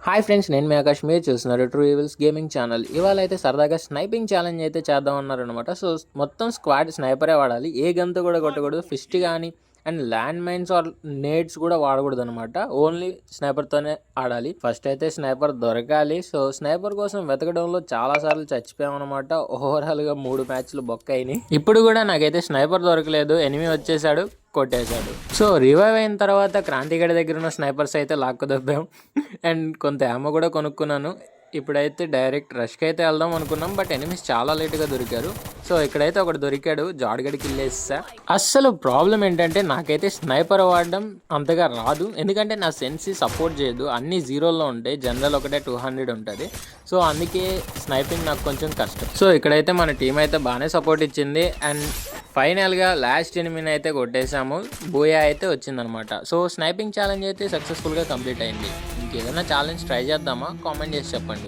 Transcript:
Hi friends, నేను మీ ఆకాష్. మీరు చూస్తున్నారు ట్రూ ఈవిల్స్ గేమింగ్ ఛానల్. ఇవాళ అయితే సరదాగా స్నైపింగ్ ఛాలెంజ్ అయితే చేద్దాం అన్నారనమాట. సో మొత్తం స్క్వాడ్ స్నైపరే వాడాలి, ఏ గన్తో కూడా కొట్టకూడదు. ఫిస్ట్ కానీ and land mines are needs కూడా వాడకూడదు అనమాట. ఓన్లీ స్నైపర్తోనే ఆడాలి. ఫస్ట్ అయితే స్నైపర్ దొరకాలి. సో స్నైపర్ కోసం వెతకడంలో చాలా సార్లు చచ్చిపోయామన్నమాట. ఓవరాల్గా 3 మ్యాచ్లు బొక్క అయినాయి. ఇప్పుడు కూడా నాకైతే స్నైపర్ దొరకలేదు. ఎనిమి వచ్చేసాడు, కొట్టేశాడు. సో రివైవ్ అయిన తర్వాత క్రాంతిగడి దగ్గర ఉన్న స్నైపర్స్ అయితే లాక్కుదబ్బాం అండ్ కొంత యామో కూడా కొనుక్కున్నాను. ఇప్పుడైతే డైరెక్ట్ రష్కి అయితే వెళ్దాం అనుకున్నాం, బట్ ఎనిమిస్ చాలా లేట్గా దొరికారు. సో ఇక్కడైతే ఒకటి దొరికాడు, జాడ్గడికి వెళ్ళేసా. అస్సలు ప్రాబ్లం ఏంటంటే నాకైతే స్నైపర్ వాడడం అంతగా రాదు, ఎందుకంటే నా సెన్సీ సపోర్ట్ చేయదు. అన్ని జీరోల్లో ఉంటాయి, జనరల్ ఒకటే 200 ఉంటుంది. సో అందుకే స్నైపింగ్ నాకు కొంచెం కష్టం. సో ఇక్కడైతే మన టీం అయితే బాగానే సపోర్ట్ ఇచ్చింది అండ్ ఫైనల్గా లాస్ట్ ఎనిమిని అయితే కొట్టేసాము. బోయా అయితే వచ్చిందనమాట. సో స్నైపింగ్ ఛాలెంజ్ అయితే సక్సెస్ఫుల్గా కంప్లీట్ అయింది. ఇంకేదైనా ఛాలెంజ్ ట్రై చేద్దామా? కామెంట్ చేసి చెప్పండి.